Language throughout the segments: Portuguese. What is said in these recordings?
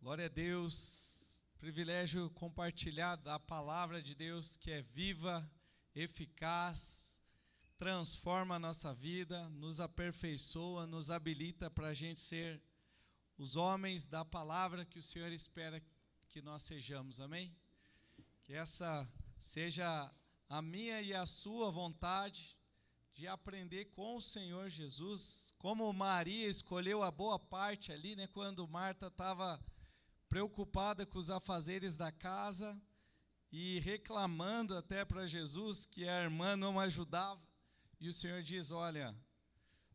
Glória a Deus, privilégio compartilhar da palavra de Deus que é viva, eficaz, transforma a nossa vida, nos aperfeiçoa, nos habilita para a gente ser os homens da palavra que o Senhor espera que nós sejamos, amém? Que essa seja a minha e a sua vontade de aprender com o Senhor Jesus, como Maria escolheu a boa parte ali, né, quando Marta estava preocupada com os afazeres da casa e reclamando até para Jesus que a irmã não ajudava. E o Senhor diz, olha,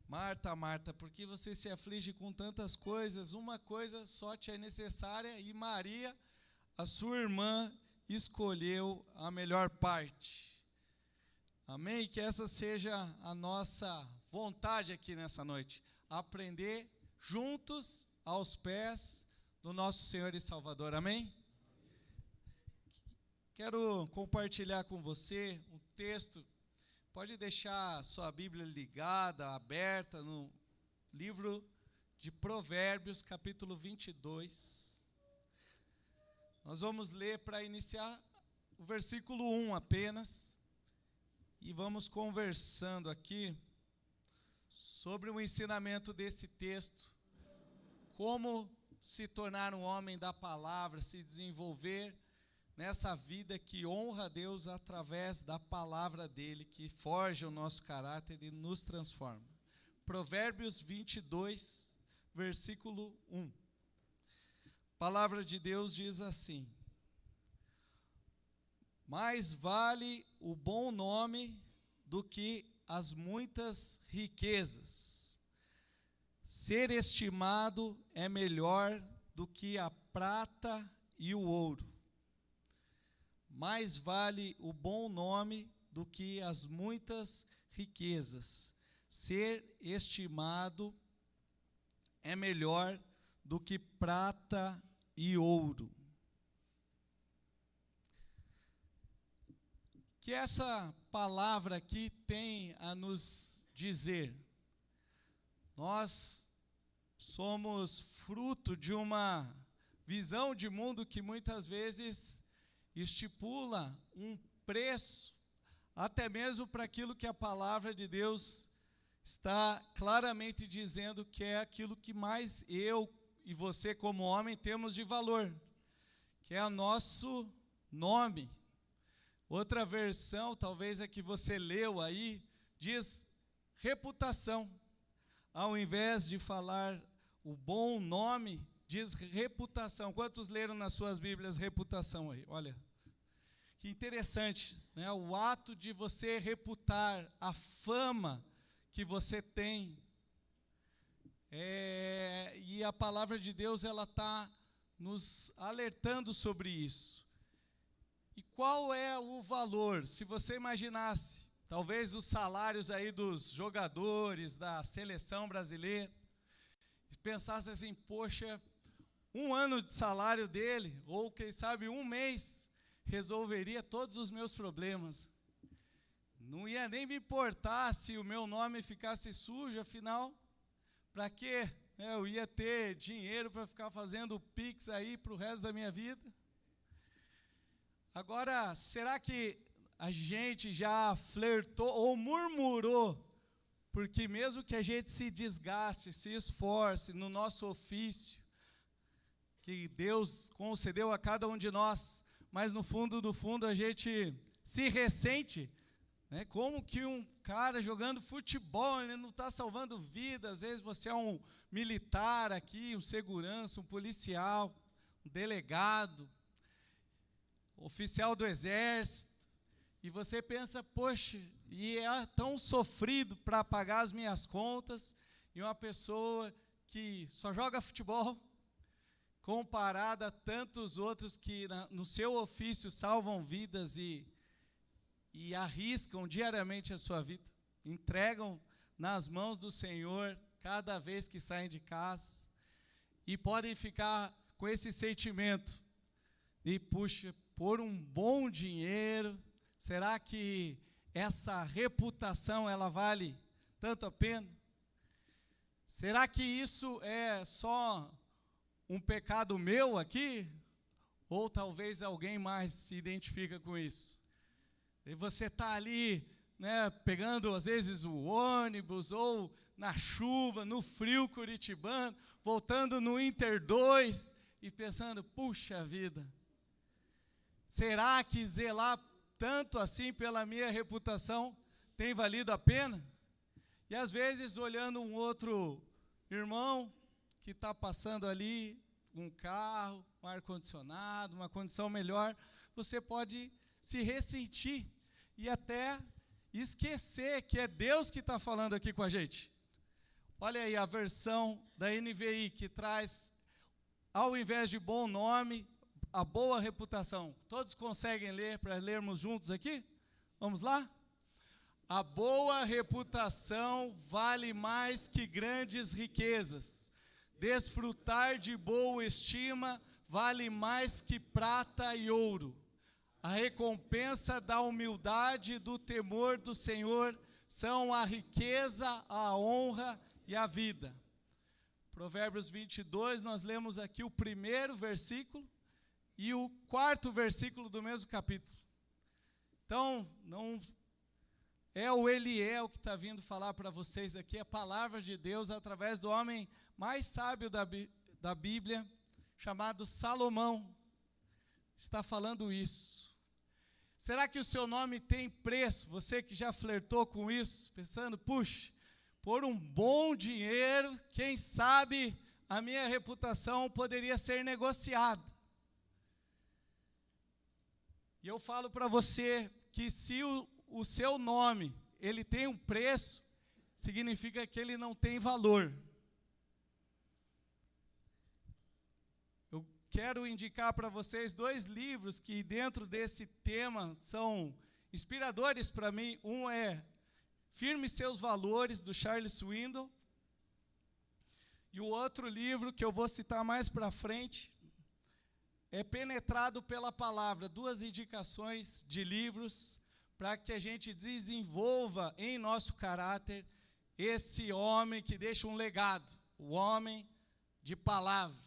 Marta, Marta, por que você se aflige com tantas coisas? Uma coisa só te é necessária e Maria, a sua irmã, escolheu a melhor parte. Amém? Que essa seja a nossa vontade aqui nessa noite. Aprender juntos aos pés do nosso Senhor e Salvador. Amém? Quero compartilhar com você um texto. Pode deixar sua Bíblia ligada, aberta, no livro de Provérbios, capítulo 22. Nós vamos ler para iniciar o versículo 1 apenas. E vamos conversando aqui sobre o ensinamento desse texto. Como se tornar um homem da palavra, se desenvolver nessa vida que honra a Deus através da palavra dele, que forja o nosso caráter e nos transforma. Provérbios 22, versículo 1. A palavra de Deus diz assim: mais vale o bom nome do que as muitas riquezas. Ser estimado é melhor do que a prata e o ouro. Mais vale o bom nome do que as muitas riquezas. Ser estimado é melhor do que prata e ouro. Que essa palavra aqui tem a nos dizer. Nós somos fruto de uma visão de mundo que muitas vezes estipula um preço, até mesmo para aquilo que a palavra de Deus está claramente dizendo que é aquilo que mais eu e você como homem temos de valor, que é o nosso nome. Outra versão, talvez a que você leu aí, diz reputação. Ao invés de falar o bom nome, diz reputação. Quantos leram nas suas Bíblias reputação aí? Olha, que interessante, né? O ato de você reputar a fama que você tem. E a palavra de Deus, ela está nos alertando sobre isso. E qual é o valor? Se você imaginasse, talvez os salários aí dos jogadores da seleção brasileira, e pensasse assim, poxa, um ano de salário dele, ou quem sabe um mês, resolveria todos os meus problemas. Não ia nem me importar se o meu nome ficasse sujo, afinal, para quê? Eu ia ter dinheiro para ficar fazendo Pix aí para o resto da minha vida. Agora, será que a gente já flertou ou murmurou? Porque mesmo que a gente se desgaste, se esforce no nosso ofício, que Deus concedeu a cada um de nós, mas no fundo do fundo a gente se ressente, né? Como que um cara jogando futebol, ele não está salvando vidas? Às vezes você é um militar aqui, um segurança, um policial, um delegado, oficial do exército, e você pensa, poxa, e é tão sofrido para pagar as minhas contas, e uma pessoa que só joga futebol, comparada a tantos outros que no seu ofício salvam vidas e arriscam diariamente a sua vida, entregam nas mãos do Senhor cada vez que saem de casa, e podem ficar com esse sentimento, e puxa, por um bom dinheiro, será que essa reputação ela vale tanto a pena? Será que isso é só um pecado meu aqui? Ou talvez alguém mais se identifica com isso. E você está ali, né, pegando às vezes o ônibus, ou na chuva, no frio curitibano, voltando no Inter 2 e pensando, puxa vida, será que zelar tanto assim pela minha reputação tem valido a pena? E às vezes olhando um outro irmão que está passando ali, um carro, um ar-condicionado, uma condição melhor, você pode se ressentir e até esquecer que é Deus que está falando aqui com a gente. Olha aí a versão da NVI que traz, ao invés de bom nome, a boa reputação. Todos conseguem ler para lermos juntos aqui? Vamos lá? A boa reputação vale mais que grandes riquezas. Desfrutar de boa estima vale mais que prata e ouro. A recompensa da humildade e do temor do Senhor são a riqueza, a honra e a vida. Provérbios 22, nós lemos aqui o primeiro versículo e o quarto versículo do mesmo capítulo. Então, não é o Eliel que está vindo falar para vocês aqui, a palavra de Deus através do homem mais sábio da Bíblia, chamado Salomão, está falando isso. Será que o seu nome tem preço? Você que já flertou com isso, pensando, puxa, por um bom dinheiro, quem sabe a minha reputação poderia ser negociada. E eu falo para você que se o seu nome ele tem um preço, significa que ele não tem valor. Eu quero indicar para vocês 2 livros que dentro desse tema são inspiradores para mim. Um é Firme Seus Valores, do Charles Swindoll. E o outro livro que eu vou citar mais para frente é Penetrado pela Palavra. 2 indicações de livros para que a gente desenvolva em nosso caráter esse homem que deixa um legado, o homem de palavra.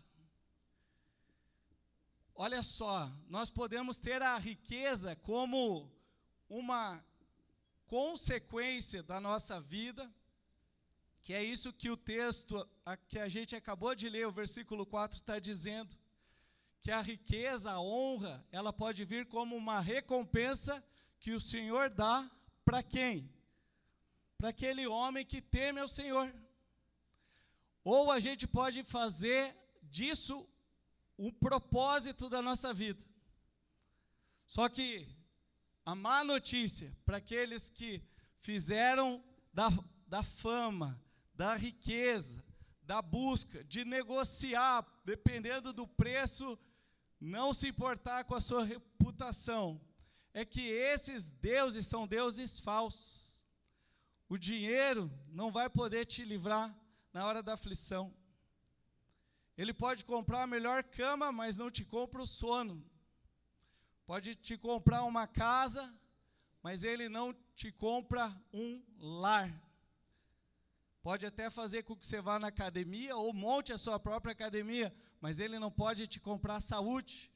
Olha só, nós podemos ter a riqueza como uma consequência da nossa vida, que é isso que o texto que a gente acabou de ler, o versículo 4 está dizendo, que a riqueza, a honra, ela pode vir como uma recompensa que o Senhor dá para quem? Para aquele homem que teme ao Senhor. Ou a gente pode fazer disso um propósito da nossa vida. Só que a má notícia para aqueles que fizeram da fama, da riqueza, da busca, de negociar, dependendo do preço, não se importar com a sua reputação, é que esses deuses são deuses falsos. O dinheiro não vai poder te livrar na hora da aflição. Ele pode comprar a melhor cama, mas não te compra o sono. Pode te comprar uma casa, mas ele não te compra um lar. Pode até fazer com que você vá na academia ou monte a sua própria academia, mas ele não pode te comprar saúde.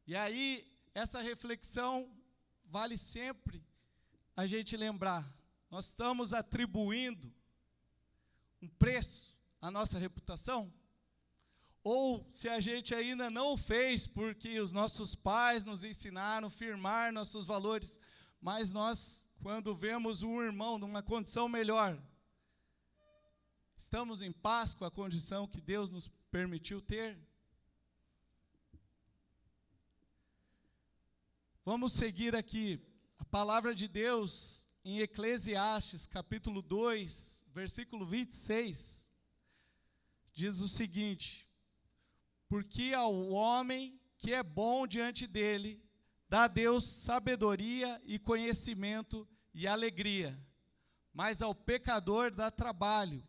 E aí, essa reflexão vale sempre a gente lembrar. Nós estamos atribuindo um preço à nossa reputação? Ou se a gente ainda não o fez, porque os nossos pais nos ensinaram a firmar nossos valores, mas nós, quando vemos um irmão numa condição melhor, estamos em paz com a condição que Deus nos permitiu ter? Vamos seguir aqui. A palavra de Deus em Eclesiastes, capítulo 2, versículo 26, diz o seguinte: porque ao homem que é bom diante dele, dá Deus sabedoria e conhecimento e alegria, mas ao pecador dá trabalho,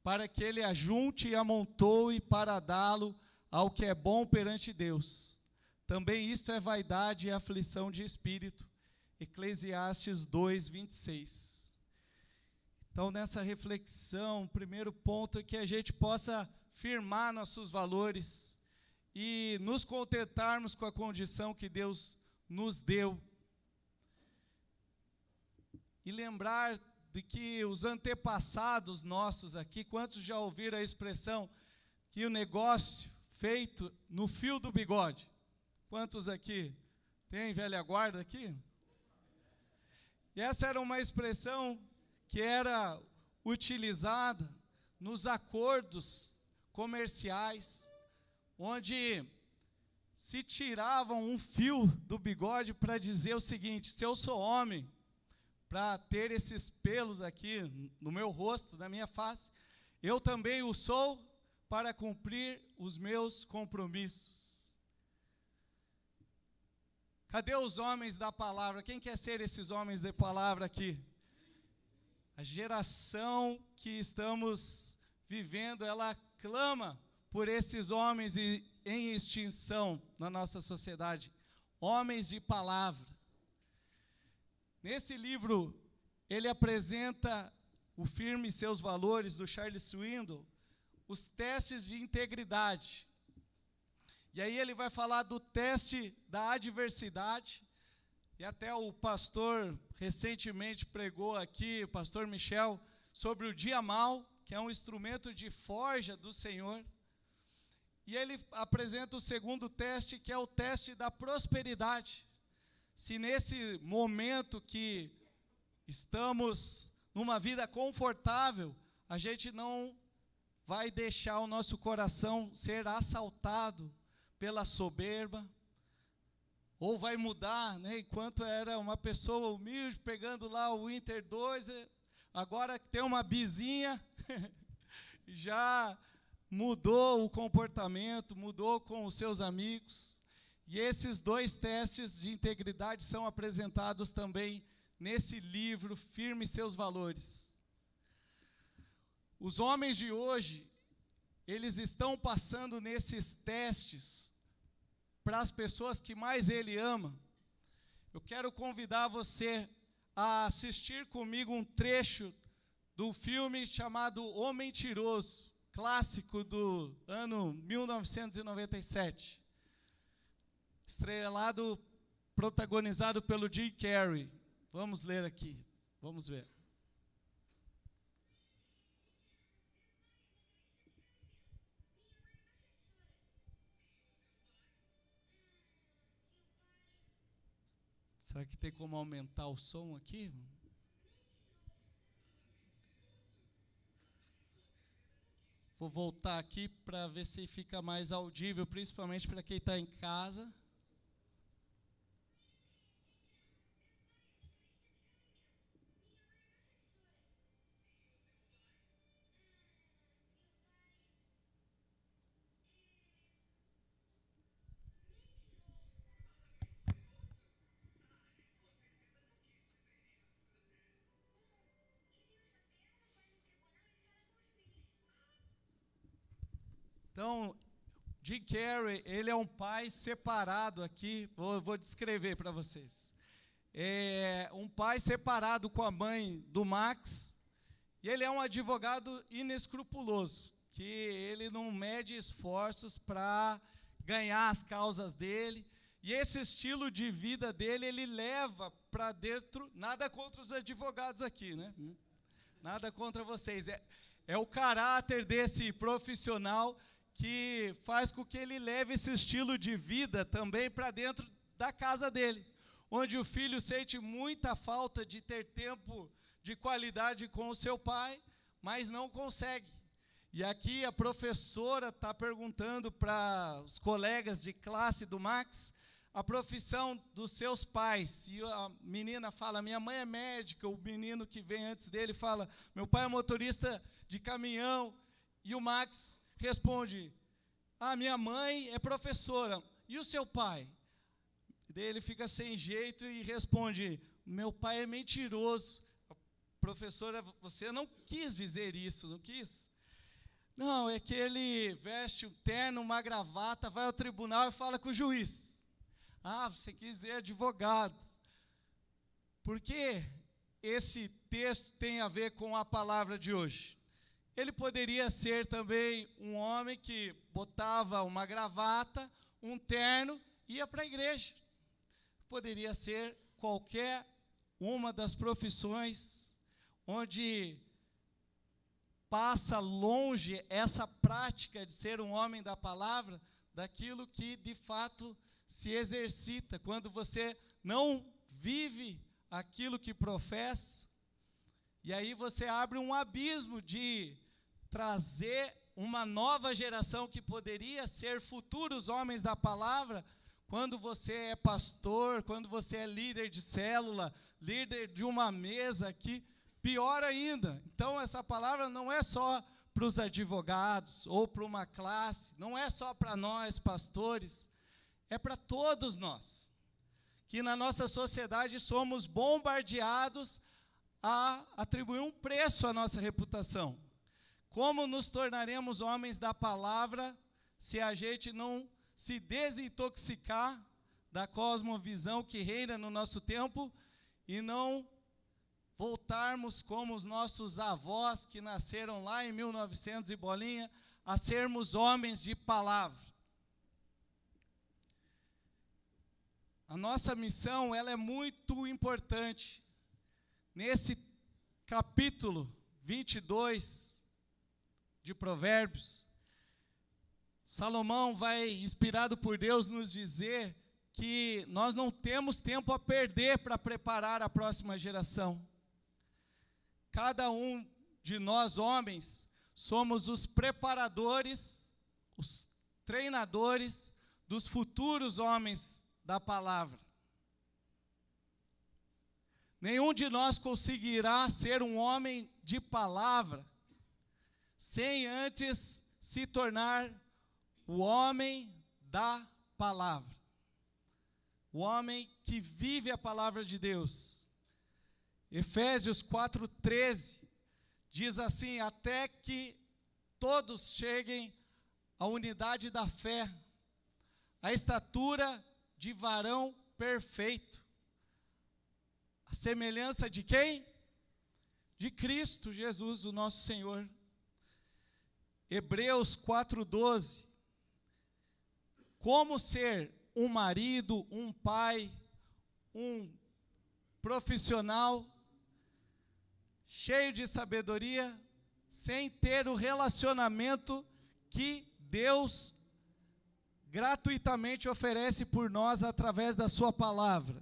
para que ele ajunte e amontoe para dá-lo ao que é bom perante Deus. Também isto é vaidade e aflição de espírito. Eclesiastes 2, 26. Então, nessa reflexão, o primeiro ponto é que a gente possa firmar nossos valores e nos contentarmos com a condição que Deus nos deu. E lembrar de que os antepassados nossos aqui, quantos já ouviram a expressão que o negócio feito no fio do bigode? Quantos aqui? Tem velha guarda aqui? E essa era uma expressão que era utilizada nos acordos comerciais, onde se tiravam um fio do bigode para dizer o seguinte: se eu sou homem, para ter esses pelos aqui no meu rosto, na minha face, eu também o sou para cumprir os meus compromissos. Cadê os homens da palavra? Quem quer ser esses homens da palavra aqui? A geração que estamos vivendo, ela clama por esses homens em extinção na nossa sociedade. Homens de palavra. Nesse livro, ele apresenta o Firme e Seus Valores, do Charles Swindoll, os testes de integridade. E aí ele vai falar do teste da adversidade, e até o pastor recentemente pregou aqui, o pastor Michel, sobre o dia mau, que é um instrumento de forja do Senhor. E ele apresenta o segundo teste, que é o teste da prosperidade. Se nesse momento que estamos numa vida confortável, a gente não vai deixar o nosso coração ser assaltado pela soberba, ou vai mudar, né? Enquanto era uma pessoa humilde, pegando lá o Inter 2, agora que tem uma bizinha, já mudou o comportamento, mudou com os seus amigos. E esses dois testes de integridade são apresentados também nesse livro, Firme Seus Valores. Os homens de hoje, eles estão passando nesses testes para as pessoas que mais ele ama. Eu quero convidar você a assistir comigo um trecho do filme chamado O Mentiroso, clássico do ano 1997. Estrelado, protagonizado pelo Jim Carrey. Vamos ler aqui, vamos ver. Será que tem como aumentar o som aqui? Vou voltar aqui para ver se fica mais audível, principalmente para quem está em casa. Então, Jim Carrey, ele é um pai separado aqui, vou descrever para vocês. É um pai separado com a mãe do Max, e ele é um advogado inescrupuloso, que ele não mede esforços para ganhar as causas dele, e esse estilo de vida dele, ele leva para dentro, nada contra os advogados aqui, né? Nada contra vocês, é o caráter desse profissional que faz com que ele leve esse estilo de vida também para dentro da casa dele, onde o filho sente muita falta de ter tempo de qualidade com o seu pai, mas não consegue. E aqui a professora está perguntando para os colegas de classe do Max a profissão dos seus pais. E a menina fala, minha mãe é médica, o menino que vem antes dele fala, meu pai é motorista de caminhão, e o Max responde, minha mãe é professora, e o seu pai? Daí ele fica sem jeito e responde, meu pai é mentiroso. A professora, você não quis dizer isso, não quis? Não, é que ele veste um terno, uma gravata, vai ao tribunal e fala com o juiz. Você quis dizer advogado. Por que esse texto tem a ver com a palavra de hoje? Ele poderia ser também um homem que botava uma gravata, um terno, e ia para a igreja. Poderia ser qualquer uma das profissões onde passa longe essa prática de ser um homem da palavra, daquilo que de fato se exercita. Quando você não vive aquilo que professa, e aí você abre um abismo de trazer uma nova geração que poderia ser futuros homens da palavra, quando você é pastor, quando você é líder de célula, líder de uma mesa aqui, pior ainda. Então essa palavra não é só para os advogados ou para uma classe, não é só para nós pastores, é para todos nós, que na nossa sociedade somos bombardeados a atribuir um preço à nossa reputação. Como nos tornaremos homens da palavra se a gente não se desintoxicar da cosmovisão que reina no nosso tempo e não voltarmos como os nossos avós que nasceram lá em 1900 e bolinha, a sermos homens de palavra. A nossa missão, ela é muito importante. Nesse capítulo 22 de Provérbios, Salomão vai, inspirado por Deus, nos dizer que nós não temos tempo a perder para preparar a próxima geração. Cada um de nós, homens, somos os preparadores, os treinadores dos futuros homens da palavra. Nenhum de nós conseguirá ser um homem de palavra sem antes se tornar o homem da palavra. O homem que vive a palavra de Deus. Efésios 4:13 diz assim: até que todos cheguem à unidade da fé, à estatura de varão perfeito. A semelhança de quem? De Cristo Jesus, o nosso Senhor. Hebreus 4:12. Como ser um marido, um pai, um profissional cheio de sabedoria, sem ter o relacionamento que Deus gratuitamente oferece por nós através da sua palavra.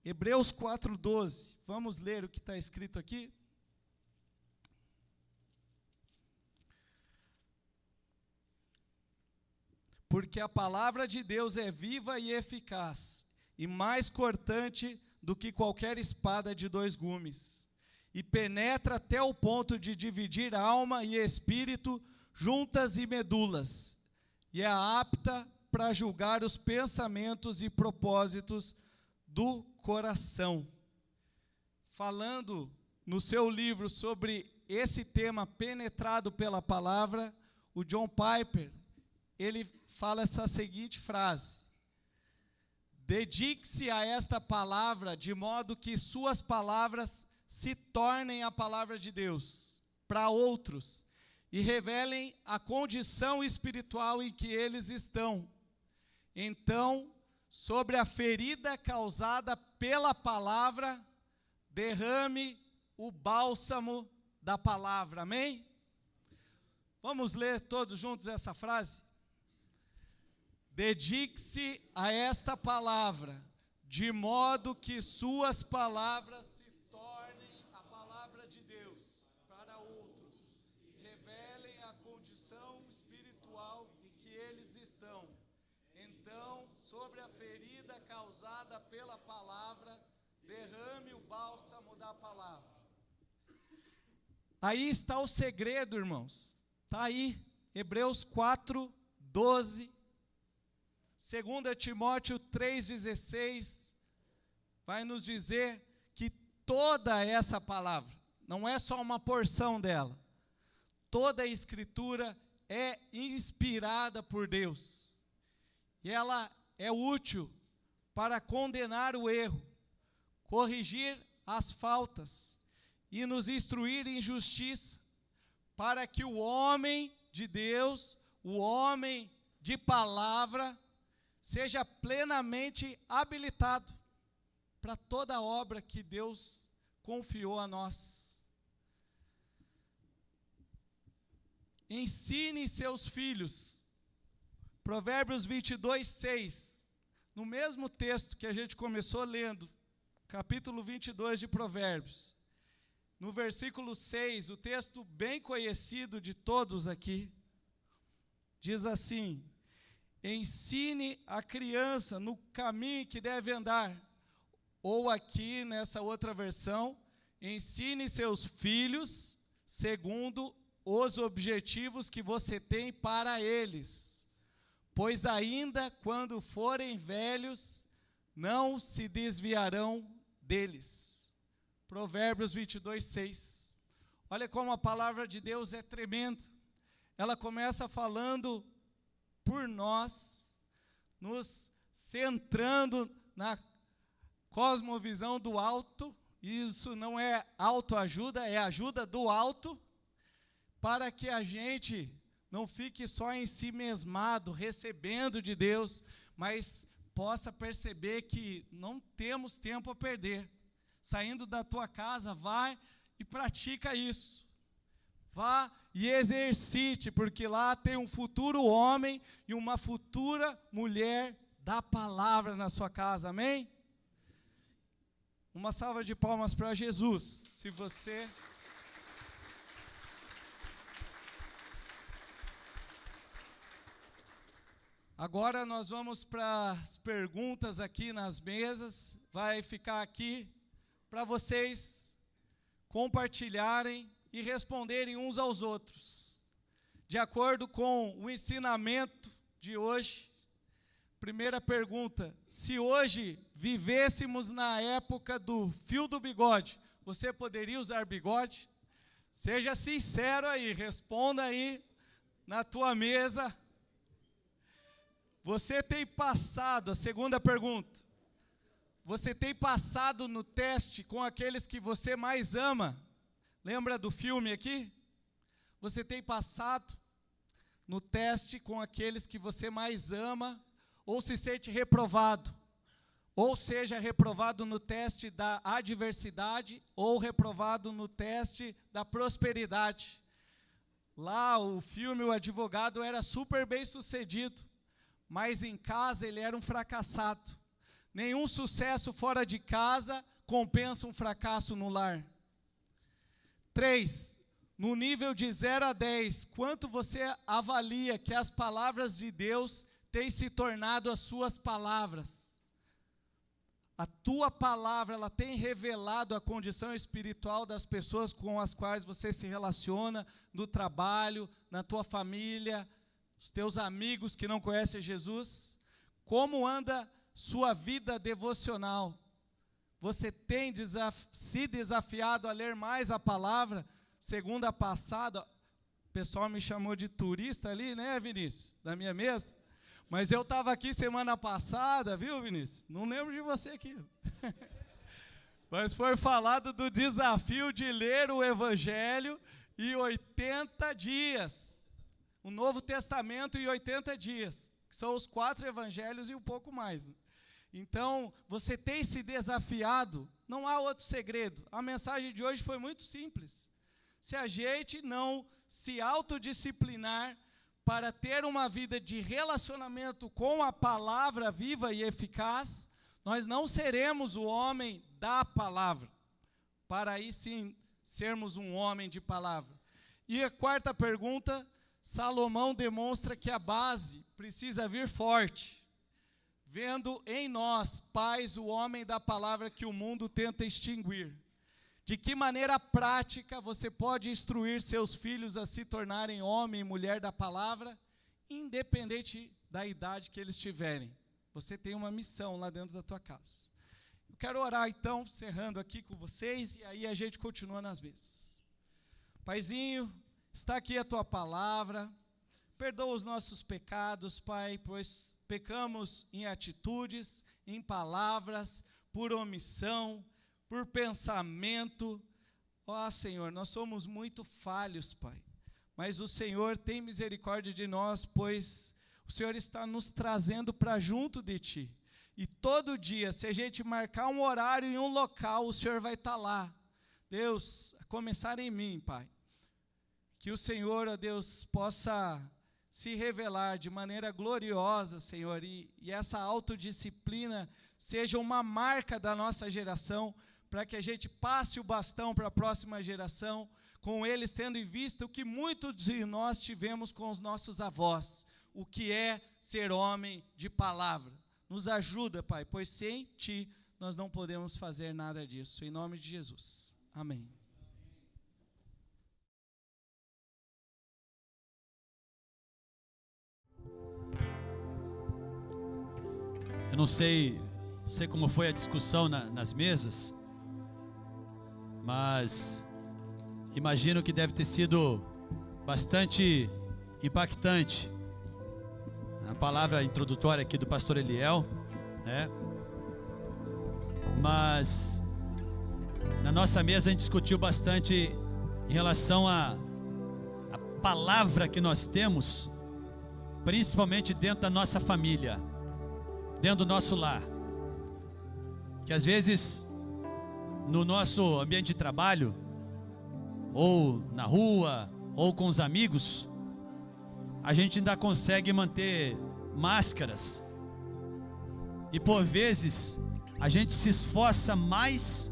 Hebreus 4:12, vamos ler o que está escrito aqui? Porque a palavra de Deus é viva e eficaz, e mais cortante do que qualquer espada de 2 gumes, e penetra até o ponto de dividir alma e espírito, juntas e medulas, e é apta para julgar os pensamentos e propósitos do coração. Falando no seu livro sobre esse tema penetrado pela palavra, o John Piper, ele fala essa seguinte frase: dedique-se a esta palavra de modo que suas palavras se tornem a palavra de Deus para outros e revelem a condição espiritual em que eles estão. Então, sobre a ferida causada pela palavra, derrame o bálsamo da palavra. Amém? Vamos ler todos juntos essa frase? Dedique-se a esta palavra, de modo que suas palavras se tornem a palavra de Deus para outros, revelem a condição espiritual em que eles estão. Então, sobre a ferida causada pela palavra, derrame o bálsamo da palavra. Aí está o segredo, irmãos. Está aí, Hebreus 4:12. 2 Timóteo 3,16 vai nos dizer que toda essa palavra, não é só uma porção dela, toda a Escritura é inspirada por Deus. E ela é útil para condenar o erro, corrigir as faltas e nos instruir em justiça, para que o homem de Deus, o homem de palavra, seja plenamente habilitado para toda a obra que Deus confiou a nós. Ensine seus filhos. Provérbios 22, 6. No mesmo texto que a gente começou lendo, capítulo 22 de Provérbios. No versículo 6, o texto bem conhecido de todos aqui, diz assim: ensine a criança no caminho que deve andar. Ou aqui, nessa outra versão, ensine seus filhos segundo os objetivos que você tem para eles. Pois ainda quando forem velhos, não se desviarão deles. Provérbios 22, 6. Olha como a palavra de Deus é tremenda. Ela começa falando por nós, nos centrando na cosmovisão do alto. Isso não é autoajuda, é ajuda do alto, para que a gente não fique só em si mesmado, recebendo de Deus, mas possa perceber que não temos tempo a perder. Saindo da tua casa, vai e pratica isso. Vá e exercite, porque lá tem um futuro homem e uma futura mulher da palavra na sua casa, amém? Uma salva de palmas para Jesus, se você... Agora nós vamos para as perguntas aqui nas mesas, vai ficar aqui para vocês compartilharem e responderem uns aos outros, de acordo com o ensinamento de hoje. Primeira pergunta: se hoje vivêssemos na época do fio do bigode, você poderia usar bigode? Seja sincero aí, responda aí na tua mesa. Você tem passado, a segunda pergunta, você tem passado no teste com aqueles que você mais ama? Lembra do filme aqui? Você tem passado no teste com aqueles que você mais ama, ou se sente reprovado? Ou seja, reprovado no teste da adversidade, ou reprovado no teste da prosperidade. Lá, o filme, o advogado era super bem sucedido, mas em casa ele era um fracassado. Nenhum sucesso fora de casa compensa um fracasso no lar. 3. No nível de 0 a 10, quanto você avalia que as palavras de Deus têm se tornado as suas palavras? A tua palavra, ela tem revelado a condição espiritual das pessoas com as quais você se relaciona, no trabalho, na tua família, os teus amigos que não conhecem Jesus? Como anda sua vida devocional? Você tem se desafiado a ler mais a palavra? Segunda passada, o pessoal me chamou de turista ali, né, Vinícius? Da minha mesa. Mas eu estava aqui semana passada, viu, Vinícius? Não lembro de você aqui. Mas foi falado do desafio de ler o Evangelho em 80 dias. O Novo Testamento em 80 dias, que são os 4 evangelhos e um pouco mais. Então, você tem se desafiado, não há outro segredo. A mensagem de hoje foi muito simples. Se a gente não se autodisciplinar para ter uma vida de relacionamento com a palavra viva e eficaz, nós não seremos o homem da palavra, para aí sim sermos um homem de palavra. E a quarta pergunta: Salomão demonstra que a base precisa vir forte, vendo em nós, pais, o homem da palavra que o mundo tenta extinguir. De que maneira prática você pode instruir seus filhos a se tornarem homem e mulher da palavra, independente da idade que eles tiverem? Você tem uma missão lá dentro da tua casa. Eu quero orar então, encerrando aqui com vocês, e aí a gente continua nas mesas. Paizinho, está aqui a tua palavra, perdoa os nossos pecados, Pai, pois pecamos em atitudes, em palavras, por omissão, por pensamento. Ó Senhor, nós somos muito falhos, Pai. mas o Senhor tem misericórdia de nós, pois o Senhor está nos trazendo para junto de Ti. E todo dia, se a gente marcar um horário em um local, o Senhor vai estar lá. Deus, a começar em mim, Pai, que o Senhor, ó Deus, possa se revelar de maneira gloriosa, Senhor, e essa autodisciplina seja uma marca da nossa geração, para que a gente passe o bastão para a próxima geração, com eles tendo em vista o que muitos de nós tivemos com os nossos avós, o que é ser homem de palavra. Nos ajuda, Pai, pois sem Ti nós não podemos fazer nada disso. Em nome de Jesus. Amém. Eu não sei como foi a discussão nas mesas, mas imagino que deve ter sido bastante impactante a palavra introdutória aqui do pastor Eliel, né? Mas na nossa mesa a gente discutiu bastante em relação à palavra que nós temos, principalmente dentro da nossa família, dentro do nosso lar. Que às vezes no nosso ambiente de trabalho, ou na rua, ou com os amigos, a gente ainda consegue manter máscaras, e por vezes a gente se esforça mais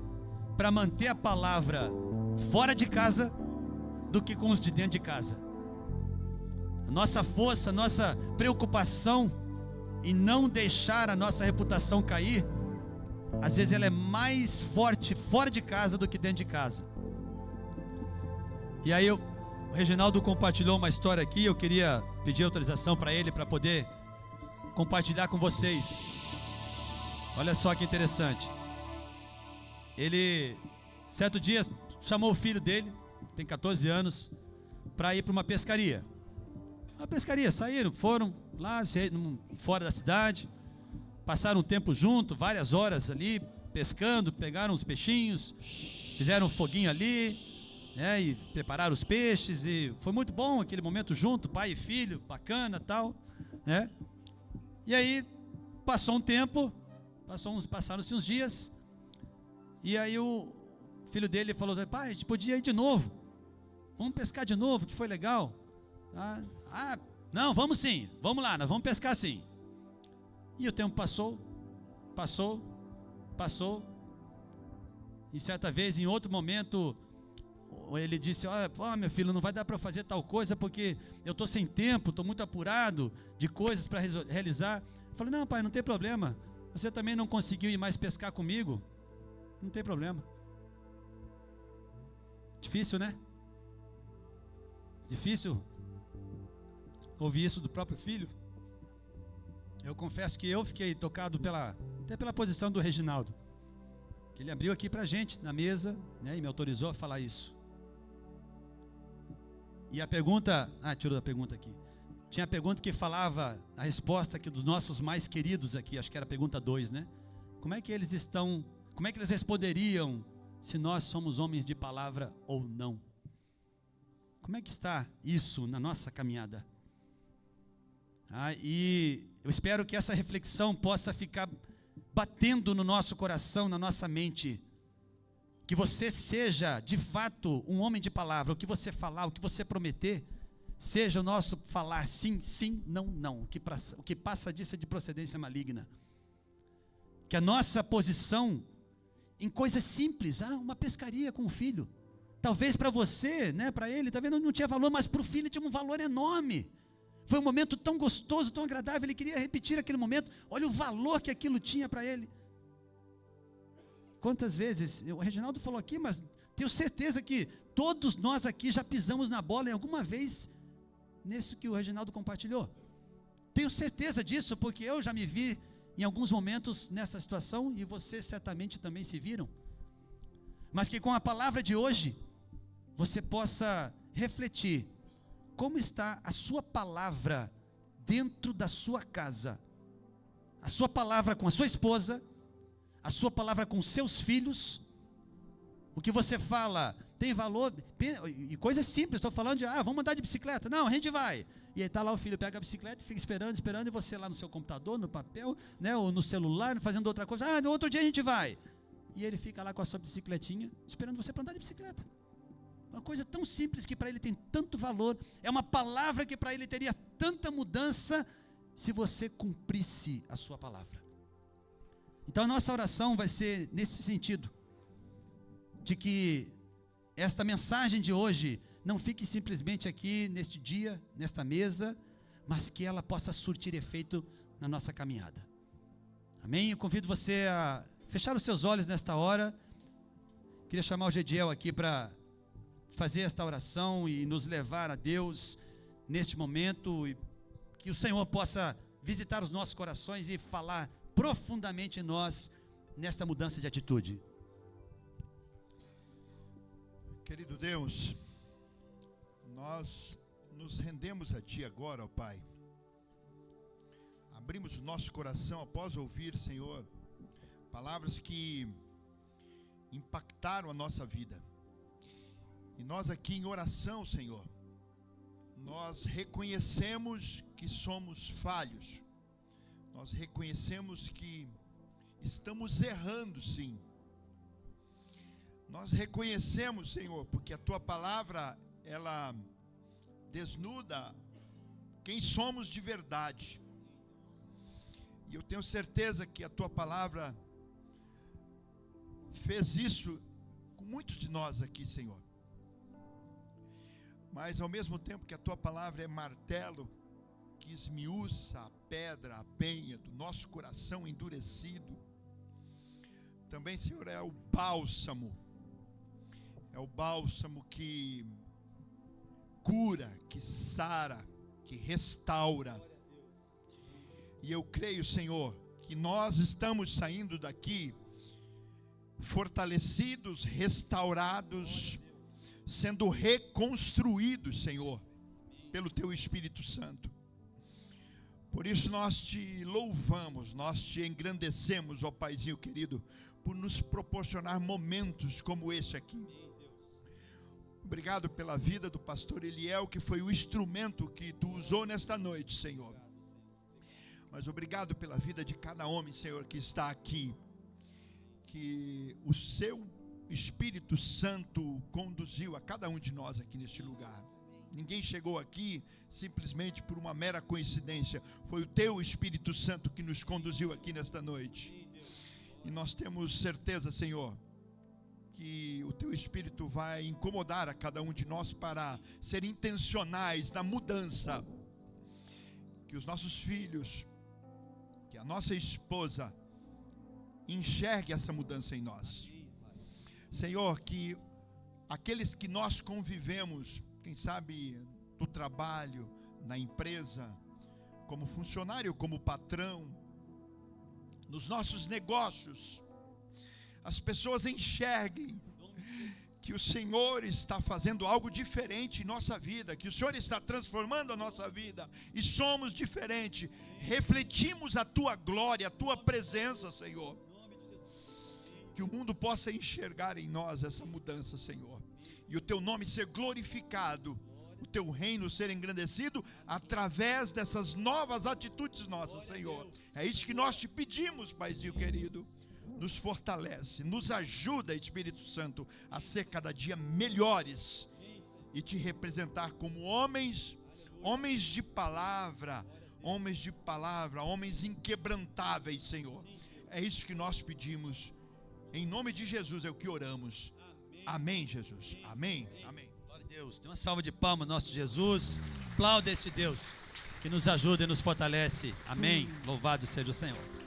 para manter a palavra fora de casa do que com os de dentro de casa. A nossa força, a nossa preocupação em não deixar a nossa reputação cair, às vezes ela é mais forte fora de casa do que dentro de casa. E aí o Reginaldo compartilhou uma história aqui, eu queria pedir autorização para ele para poder compartilhar com vocês. Olha só que interessante. Ele, certo dia, chamou o filho dele, tem 14 anos, para ir para uma pescaria. Uma pescaria, saíram, foram lá, fora da cidade, passaram um tempo junto, várias horas ali, pescando, pegaram os peixinhos, fizeram um foguinho ali, né, e prepararam os peixes, e foi muito bom aquele momento junto, pai e filho, bacana, tal, né? E aí, passou um tempo, passaram-se uns dias, e aí o filho dele falou: pai, a gente podia ir de novo, vamos pescar de novo, que foi legal. Não, vamos sim, vamos lá, nós vamos pescar sim. E o tempo passou, e certa vez, em outro momento, ele disse: meu filho, não vai dar para fazer tal coisa, porque eu estou sem tempo, estou muito apurado de coisas para realizar. Eu falei: não, pai, não tem problema, você também não conseguiu ir mais pescar comigo, não tem problema. Difícil, né? Difícil ouvir isso do próprio filho. Eu confesso que eu fiquei tocado até pela posição do Reginaldo, que ele abriu aqui pra gente na mesa, né, e me autorizou a falar isso. E a pergunta, tirou a pergunta aqui. Tinha a pergunta que falava, a resposta aqui dos nossos mais queridos aqui, acho que era a pergunta 2, né? Como é que eles responderiam se nós somos homens de palavra ou não? Como é que está isso na nossa caminhada? E eu espero que essa reflexão possa ficar batendo no nosso coração, na nossa mente, que você seja de fato um homem de palavra. O que você falar, o que você prometer, seja o nosso falar sim, sim, não, não. O que passa disso é de procedência maligna. Que a nossa posição em coisas simples, uma pescaria com o filho, talvez para você, né, para ele, talvez não tinha valor, mas para o filho tinha um valor enorme. Foi um momento tão gostoso, tão agradável, ele queria repetir aquele momento. Olha o valor que aquilo tinha para ele. Quantas vezes, o Reginaldo falou aqui, mas tenho certeza que todos nós aqui já pisamos na bola em alguma vez, nisso que o Reginaldo compartilhou. Tenho certeza disso, porque eu já me vi em alguns momentos nessa situação, e vocês certamente também se viram. Mas que com a palavra de hoje, você possa refletir, como está a sua palavra dentro da sua casa, a sua palavra com a sua esposa, a sua palavra com seus filhos, o que você fala tem valor, e coisas simples, estou falando de, vamos andar de bicicleta. Não, a gente vai. E aí está lá o filho, pega a bicicleta e fica esperando, e você lá no seu computador, no papel, né, ou no celular, fazendo outra coisa. No outro dia a gente vai. E ele fica lá com a sua bicicletinha, esperando você para andar de bicicleta. Uma coisa tão simples que para ele tem tanto valor, é uma palavra que para ele teria tanta mudança, se você cumprisse a sua palavra. Então a nossa oração vai ser nesse sentido, de que esta mensagem de hoje não fique simplesmente aqui neste dia, nesta mesa, mas que ela possa surtir efeito na nossa caminhada. Amém? Eu convido você a fechar os seus olhos nesta hora. Queria chamar o Gediel aqui para fazer esta oração e nos levar a Deus neste momento, e que o Senhor possa visitar os nossos corações e falar profundamente em nós nesta mudança de atitude. Querido Deus, nós nos rendemos a Ti agora, ó Pai. Abrimos o nosso coração após ouvir, Senhor, palavras que impactaram a nossa vida. E nós aqui em oração, Senhor, nós reconhecemos que somos falhos. Nós reconhecemos que estamos errando, sim. Nós reconhecemos, Senhor, porque a Tua palavra, ela desnuda quem somos de verdade. E eu tenho certeza que a Tua palavra fez isso com muitos de nós aqui, Senhor. Mas ao mesmo tempo que a Tua palavra é martelo, que esmiuça a pedra, a penha do nosso coração endurecido, também, Senhor, é o bálsamo que cura, que sara, que restaura. E eu creio, Senhor, que nós estamos saindo daqui fortalecidos, restaurados, sendo reconstruídos, Senhor, pelo Teu Espírito Santo. Por isso nós Te louvamos, nós Te engrandecemos, ó Paizinho querido, por nos proporcionar momentos como esse aqui. Obrigado pela vida do pastor Eliel, que foi o instrumento que Tu usou nesta noite, Senhor. Mas obrigado pela vida de cada homem, Senhor, que está aqui. Que o Seu Espírito Santo conduziu a cada um de nós aqui neste lugar. Ninguém chegou aqui simplesmente por uma mera coincidência. Foi o Teu Espírito Santo que nos conduziu aqui nesta noite. E nós temos certeza, Senhor, que o Teu Espírito vai incomodar a cada um de nós para ser intencionais na mudança. Que os nossos filhos, que a nossa esposa enxergue essa mudança em nós. Senhor, que aqueles que nós convivemos, quem sabe no trabalho, na empresa, como funcionário, como patrão, nos nossos negócios, as pessoas enxerguem que o Senhor está fazendo algo diferente em nossa vida, que o Senhor está transformando a nossa vida, e somos diferentes, refletimos a Tua glória, a Tua presença, Senhor. Que o mundo possa enxergar em nós essa mudança, Senhor, e o Teu nome ser glorificado, o Teu reino ser engrandecido através dessas novas atitudes nossas, Senhor. É isso que nós Te pedimos, Paizinho querido. Nos fortalece, nos ajuda, Espírito Santo, a ser cada dia melhores e Te representar como homens de palavra, homens inquebrantáveis, Senhor. É isso que nós pedimos. Em nome de Jesus é o que oramos. Amém, Jesus. Amém. Amém. Glória a Deus. Tem uma salva de palmas, nosso Jesus. Aplauda este Deus que nos ajuda e nos fortalece. Amém. Louvado seja o Senhor.